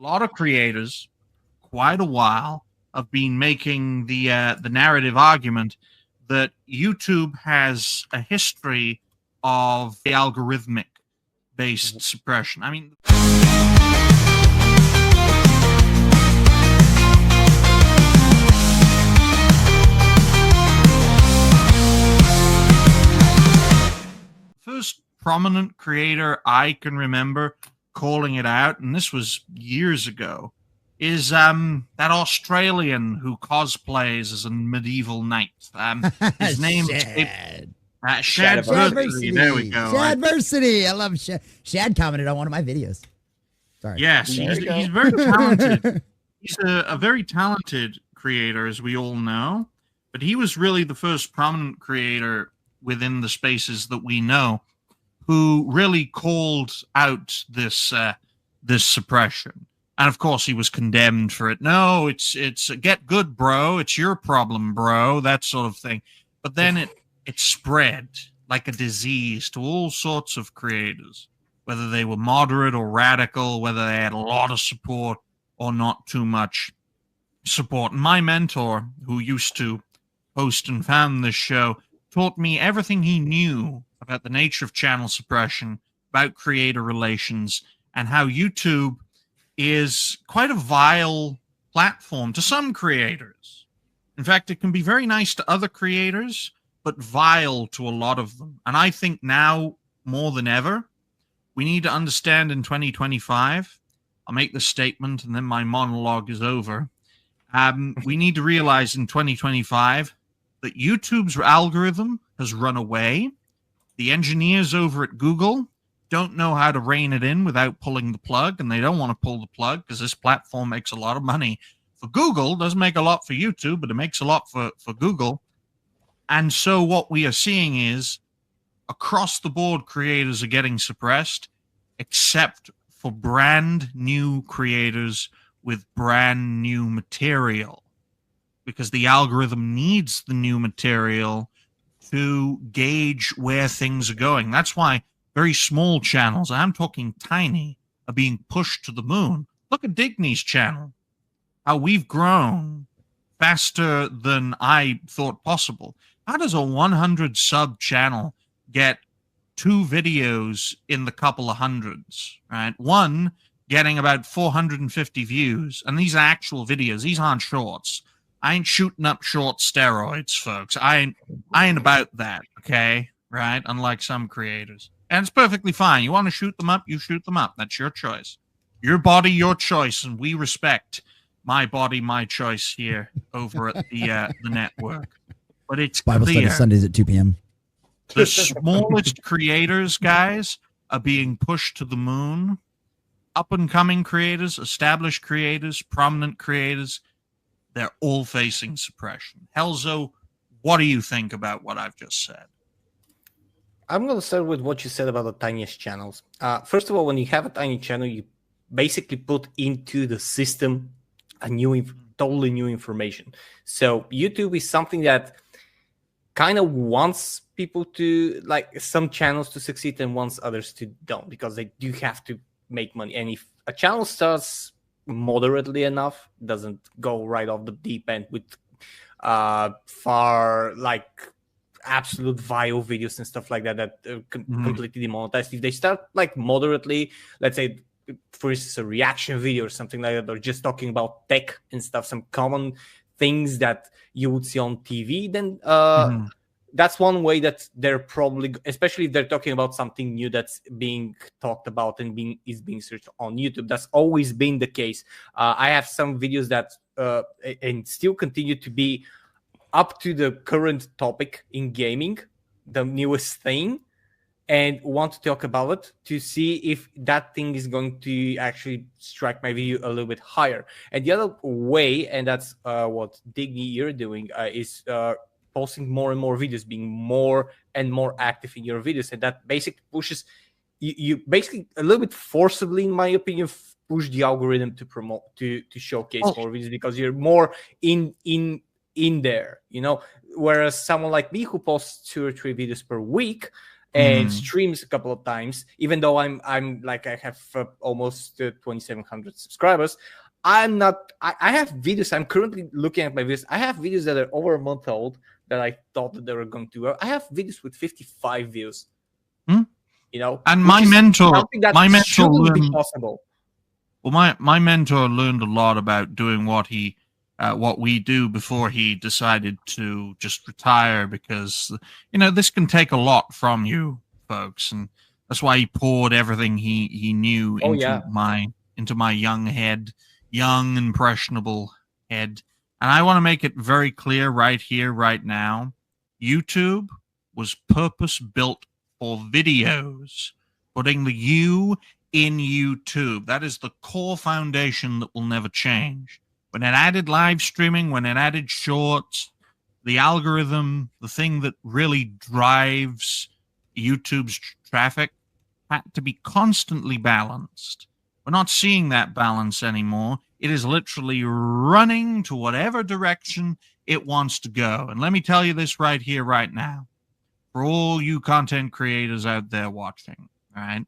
A lot of creators, quite a while, have been making the narrative argument that YouTube has a history of algorithmic based suppression. I mean, first prominent creator I can remember calling it out, and this was years ago, is that Australian who cosplays as a medieval knight. His name Shad. Shadversity. There we go. Shadversity. I love Shad. Shad commented on one of my videos. Sorry. Yes, he's very talented. He's a very talented creator, as we all know, but he was really the first prominent creator within the spaces that we know who really called out this this suppression. And of course, he was condemned for it. No, it's get good, bro. It's your problem, bro. That sort of thing. But then it spread like a disease to all sorts of creators, whether they were moderate or radical, whether they had a lot of support or not too much support. And my mentor, who used to host and found this show, taught me everything he knew about the nature of channel suppression, about creator relations, and how YouTube is quite a vile platform to some creators. In fact, it can be very nice to other creators, but vile to a lot of them. And I think now, more than ever, we need to understand in 2025, I'll make this statement and then my monologue is over. We need to realize in 2025 that YouTube's algorithm has run away. The engineers over at Google don't know how to rein it in without pulling the plug, and they don't want to pull the plug because this platform makes a lot of money for Google. Doesn't make a lot for YouTube, but it makes a lot for Google. And so what we are seeing is across the board creators are getting suppressed, except for brand new creators with brand new material, because the algorithm needs the new material to gauge where things are going. That's why very small channels, I'm talking tiny, are being pushed to the moon. Look at Digny's channel, how we've grown faster than I thought possible. How does a 100 sub channel get 2 videos in the couple of hundreds, right? One getting about 450 views, and these are actual videos. These aren't shorts. I ain't shooting up short steroids, folks. I ain't about that, okay? Right? Unlike some creators. And it's perfectly fine. You want to shoot them up, you shoot them up. That's your choice. Your body, your choice, and we respect my body, my choice here over at the network. But it's Bible clear. study Sundays at 2 p.m. The smallest creators, guys, are being pushed to the moon. Up-and-coming creators, established creators, prominent creators, they're all facing suppression. Helzo, what do you think about what I've just said? I'm going to start with what you said about the tiniest channels. First of all, when you have a tiny channel, you basically put into the system a totally new information. So YouTube is something that kind of wants people to, like, some channels to succeed and wants others to don't, because they do have to make money. And if a channel starts moderately enough, doesn't go right off the deep end with far, like, absolute vile videos and stuff like that completely demonetized. If they start, like, moderately, let's say, for instance, a reaction video or something like that, or just talking about tech and stuff, some common things that you would see on TV, then that's one way that they're probably, especially if they're talking about something new that's being talked about and is being searched on YouTube. That's always been the case. I have some videos that and still continue to be up to the current topic in gaming, the newest thing, and want to talk about it to see if that thing is going to actually strike my video a little bit higher. And the other way, and that's what Digny you're doing, is posting more and more videos, being more and more active in your videos, and that basically pushes you basically a little bit forcibly, in my opinion, push the algorithm to promote, to showcase more videos, because you're more in there, you know. Whereas someone like me who posts 2 or 3 videos per week, and streams a couple of times. Even though I'm like I have almost 2,700 subscribers, I have videos. I'm currently looking at my videos. I have videos that are over a month old that I thought that they were going to. I have videos with 55 views. You know, and my mentor shouldn't be possible. Well, my mentor learned a lot about doing what we do before he decided to just retire, because this can take a lot from you folks, and that's why he poured everything he knew into my young impressionable head. And I want to make it very clear right here, right now, YouTube was purpose built for videos, putting the U in YouTube. That is the core foundation that will never change. When it added live streaming, when it added shorts, the algorithm, the thing that really drives YouTube's traffic, had to be constantly balanced. We're not seeing that balance anymore. It is literally running to whatever direction it wants to go. And let me tell you this right here, right now, for all you content creators out there watching, all right?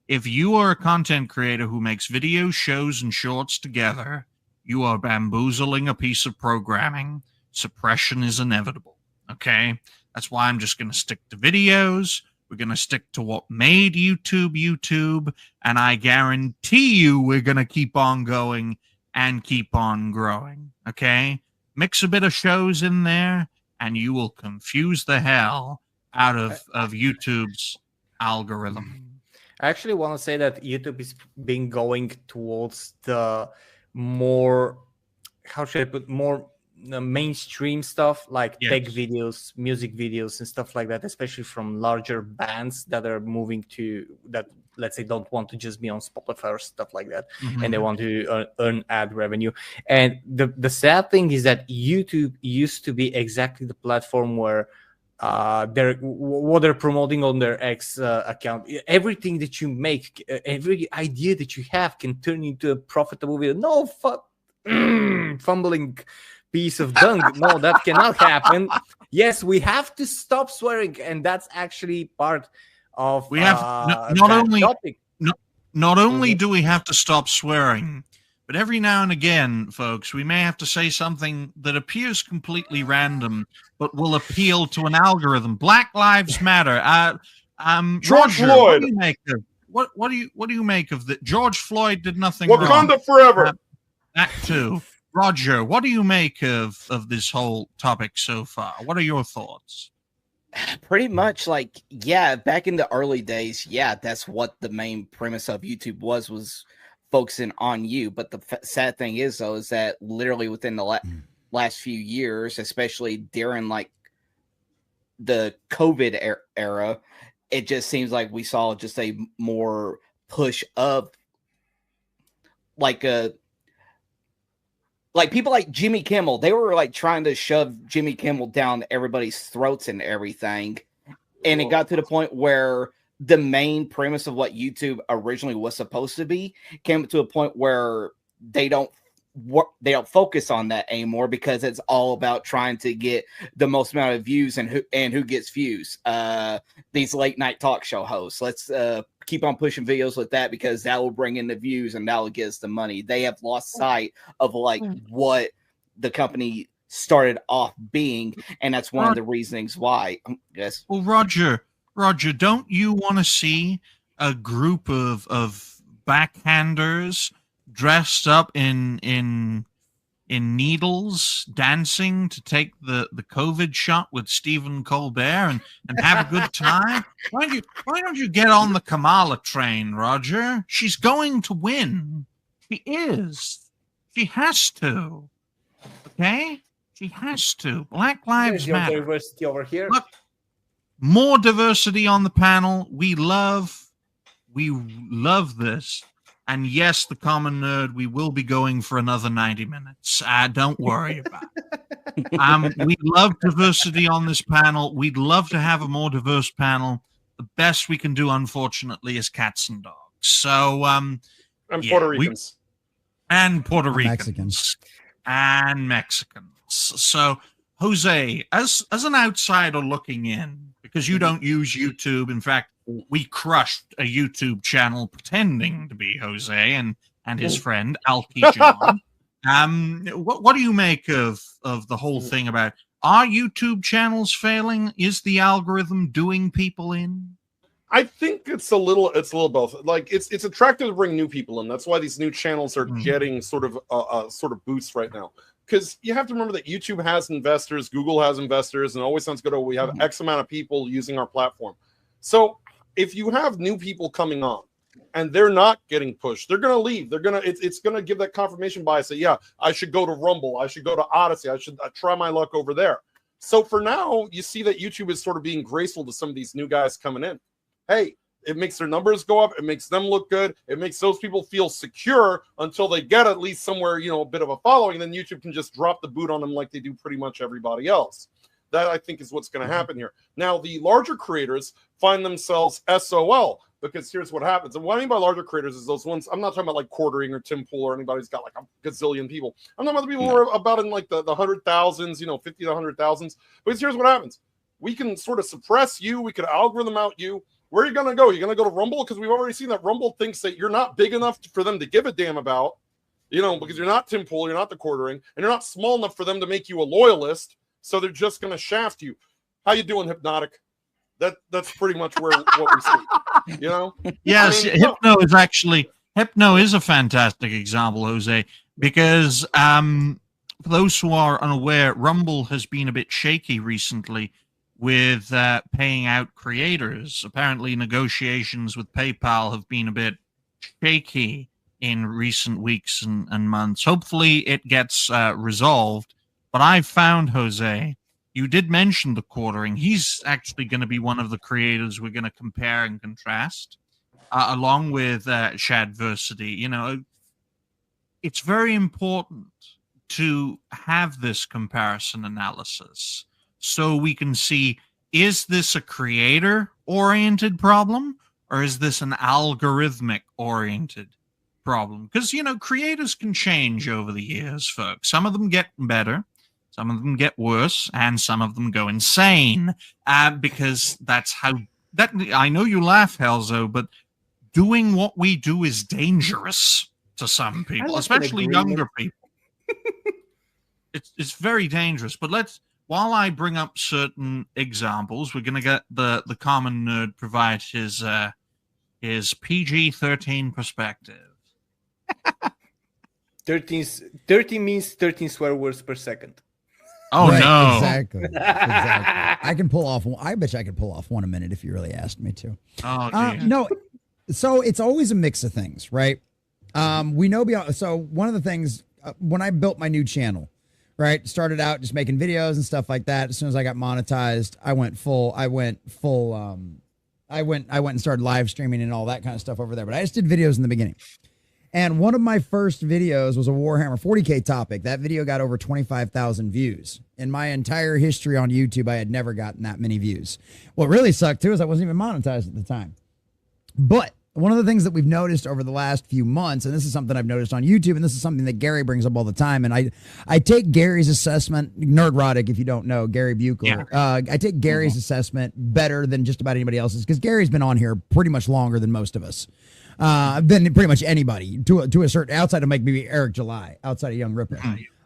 If you are a content creator who makes videos, shows, and shorts together, you are bamboozling a piece of programming. Suppression is inevitable, okay? That's why I'm just going to stick to videos. We're going to stick to what made YouTube, and I guarantee you we're going to keep on going and keep on growing, okay? Mix a bit of shows in there, and you will confuse the hell out of YouTube's algorithm. I actually want to say that YouTube is been going towards the more, how should I put, more mainstream stuff, like tech videos, music videos, and stuff like that, especially from larger bands that are moving to that, let's say, don't want to just be on Spotify or stuff like that, and they want to earn ad revenue. And the sad thing is that YouTube used to be exactly the platform where what they're promoting on their X account. Everything that you make, every idea that you have can turn into a profitable video. No, fumbling piece of dung. No, that cannot happen. Yes, we have to stop swearing, and that's actually part of we have not only do we have to stop swearing, but every now and again, folks, we may have to say something that appears completely random, but will appeal to an algorithm. Black Lives Matter. George Roger, Floyd. What do you make of that? George Floyd did nothing Wakanda wrong. Wakanda forever. That too. Roger, what do you make of this whole topic so far? What are your thoughts? Pretty much like, yeah, back in the early days, yeah, that's what the main premise of YouTube was focusing on you. But the sad thing is, though, is that literally within the last few years, especially during like the COVID era, it just seems like we saw just a more push of like people like Jimmy Kimmel. They were like trying to shove Jimmy Kimmel down everybody's throats and everything. And it got to the point where the main premise of what YouTube originally was supposed to be came to a point where they don't focus on that anymore, because it's all about trying to get the most amount of views and who gets views. These late night talk show hosts. Let's keep on pushing videos with that, because that will bring in the views and that will get us the money. They have lost sight of like what the company started off being, and that's one of the reasonings why. Yes. Well, Roger, don't you want to see a group of backhanders dressed up in needles dancing to take the COVID shot with Stephen Colbert and have a good time? Why don't you get on the Kamala train, Roger? She's going to win. She is. She has to. Okay? She has to. Black Lives Matter. Diversity over here. Look, more diversity on the panel. We love this. And yes, the common nerd, we will be going for another 90 minutes. Don't worry about it. We love diversity on this panel. We'd love to have a more diverse panel. The best we can do, unfortunately, is cats and dogs. So, and Puerto Ricans. And Puerto Ricans. And Mexicans. So, Jose, as an outsider looking in, because because you don't use YouTube. In fact, we crushed a YouTube channel pretending to be Jose and his friend Alki John. What do you make of the whole thing about, are YouTube channels failing? Is the algorithm doing people in? I think it's a little both. Like it's attractive to bring new people in. That's why these new channels are getting sort of boosts right now. Because you have to remember that YouTube has investors, Google has investors, and it always sounds good. Oh, we have X amount of people using our platform. So if you have new people coming on and they're not getting pushed, they're going to leave. It's going to give that confirmation bias that, yeah, I should go to Rumble. I should go to Odyssey. I should try my luck over there. So for now, you see that YouTube is sort of being graceful to some of these new guys coming in. Hey, it makes their numbers go up. It makes them look good. It makes those people feel secure until they get at least somewhere, a bit of a following. And then YouTube can just drop the boot on them like they do pretty much everybody else. That, I think, is what's going to happen here. Now, the larger creators find themselves SOL, because here's what happens. And what I mean by larger creators is those ones, I'm not talking about like Quartering or Tim Pool or anybody who's got like a gazillion people. I'm talking about the people who are about in like the 100,000s, 50 to 100,000s. Because here's what happens. We can sort of suppress you. We could algorithm out you. Where are you going to go? You're going to go to Rumble? Because we've already seen that Rumble thinks that you're not big enough for them to give a damn about, because you're not Tim Pool, you're not the Quartering, and you're not small enough for them to make you a loyalist. So they're just going to shaft you. How you doing, Hypnotic? That's pretty much what we see. Yes, Hypno is a fantastic example, Jose, because for those who are unaware, Rumble has been a bit shaky recently with paying out creators. Apparently, negotiations with PayPal have been a bit shaky in recent weeks and months. Hopefully, it gets resolved. But I found, Jose, you did mention the Quartering. He's actually going to be one of the creators we're going to compare and contrast, along with Shadversity. It's very important to have this comparison analysis so we can see, is this a creator-oriented problem or is this an algorithmic-oriented problem? Because, creators can change over the years, folks. Some of them get better, some of them get worse, and some of them go insane. Because that's how... I know you laugh, Helzo, but doing what we do is dangerous to some people, especially younger people. It's very dangerous. But while I bring up certain examples, we're going to get the common nerd provide his PG-13 perspective. 13 means 13 swear words per second. Oh, right, no. Exactly. I can pull off one. I bet you I could pull off one a minute if you really asked me to. Oh, no. So it's always a mix of things, right? We know so one of the things when I built my new channel, right, started out just making videos and stuff like that. As soon as I got monetized, I went and started live streaming and all that kind of stuff over there. But I just did videos in the beginning. And one of my first videos was a Warhammer 40K topic. That video got over 25,000 views. In my entire history on YouTube, I had never gotten that many views. What really sucked, too, is I wasn't even monetized at the time. But one of the things that we've noticed over the last few months, and this is something I've noticed on YouTube, and this is something that Gary brings up all the time, and I take Gary's assessment, Nerdrotic, if you don't know, Gary Buechler. Yeah. I take Gary's assessment better than just about anybody else's, because Gary's been on here pretty much longer than most of us. Than pretty much anybody to a certain, outside of maybe Eric July, outside of Young Ripper.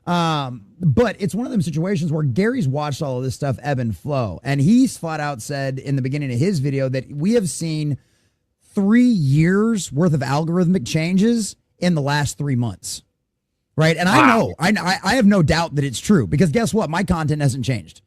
But it's one of them situations where Gary's watched all of this stuff ebb and flow, and he's flat out said in the beginning of his video that we have seen 3 years worth of algorithmic changes in the last 3 months. Right. And I know, I have no doubt that it's true, because guess what? My content hasn't changed.